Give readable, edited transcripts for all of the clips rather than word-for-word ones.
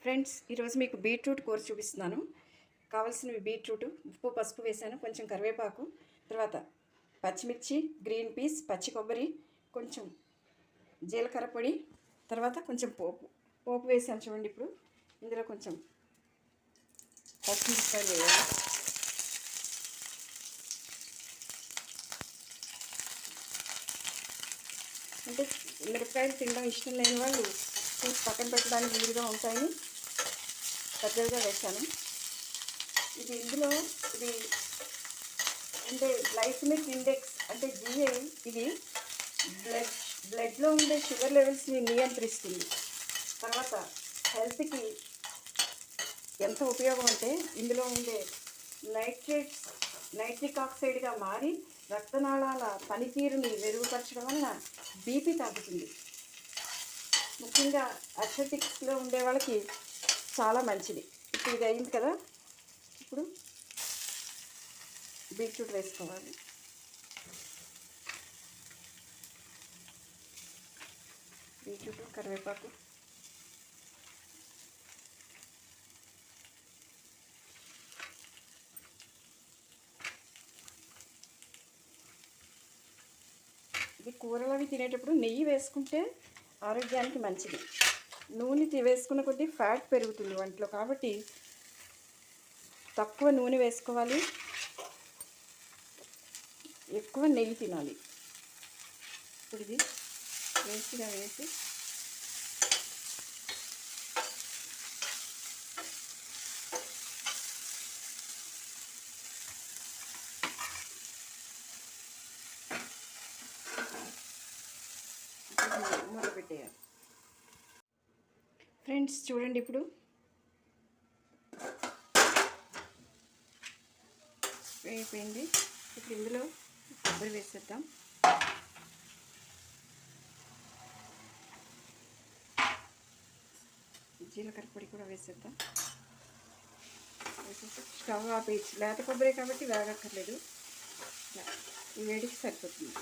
Friends, ఈరోజు మీకు beetroot కూర చూపిస్తున్నాను. కావాల్సినవి బీట్రూట్, ఉప్పు, పసుపు వేసాను, కొంచెం కరివేపాకు, తర్వాత పచ్చిమిర్చి, గ్రీన్ పీస్, పచ్చి కొబ్బరి, కొంచెం జీలకర్ర పొడి, తర్వాత కొంచెం పోపు వేసాను. చూడండి, ఇప్పుడు ఇందులో కొంచెం పచ్చిమిరపకాయలు వేయాలి. అంటే మిరపకాయలు తినడం ఇష్టం లేని వాళ్ళు తీసి పక్కన పెట్టడానికి వీలుగా ఉంటాయని పెద్దగా వేసాను. ఇందులో ఇది అంటే గ్లైసెమిక్ ఇండెక్స్ అంటే GI, ఇది బ్లడ్లో ఉండే షుగర్ లెవెల్స్ని నియంత్రిస్తుంది. తర్వాత హెల్త్కి ఎంత ఉపయోగం అంటే ఇందులో ఉండే నైట్రిక్ ఆక్సైడ్గా మారి రక్తనాళాల పనితీరుని మెరుగుపరచడం వలన బీపీ తగ్గుతుంది. ముఖ్యంగా అథ్లెటిక్స్లో ఉండే వాళ్ళకి చాలా మంచిది. ఇప్పుడు ఇది అయింది కదా, ఇప్పుడు బీట్రూట్ వేసుకోవాలి. బీట్రూట్, కరివేపాకు, ఇది కూరలు అవి తినేటప్పుడు నెయ్యి వేసుకుంటే ఆరోగ్యానికి మంచిది. నూనె వేసుకున్న కొద్దీ ఫ్యాట్ పెరుగుతుంది వంటలో, కాబట్టి తక్కువ నూనె వేసుకోవాలి, ఎక్కువ నెయ్యి తినాలి. ఇప్పుడు ఇది వేసి మొదలుపెట్టేయాలి. ఫ్రెండ్స్, చూడండి, ఇప్పుడు అయిపోయింది. ఇప్పుడు ఇందులో కొబ్బరి వేసేద్దాం. జీలకర్ర పొడి కూడా వేసేద్దాం. వేసేసి స్టవ్ ఆపేయచ్చు. లేత కొబ్బరి కాబట్టి వేగక్కర్లేదు, ఈ వేడికి సరిపోతుంది.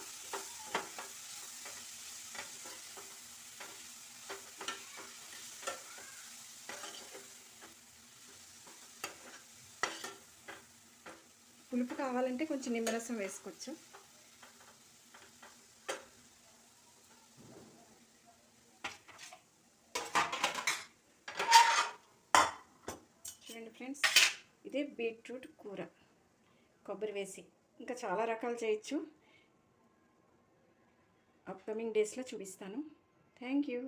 పులుపు కావాలంటే కొంచెం నిమ్మరసం వేసుకోవచ్చు. చూడండి ఫ్రెండ్స్, ఇదే బీట్రూట్ కూర కొబ్బరి వేసి. ఇంకా చాలా రకాలు చేయొచ్చు. అప్కమింగ్ డేస్లో చూపిస్తాను. Thank you.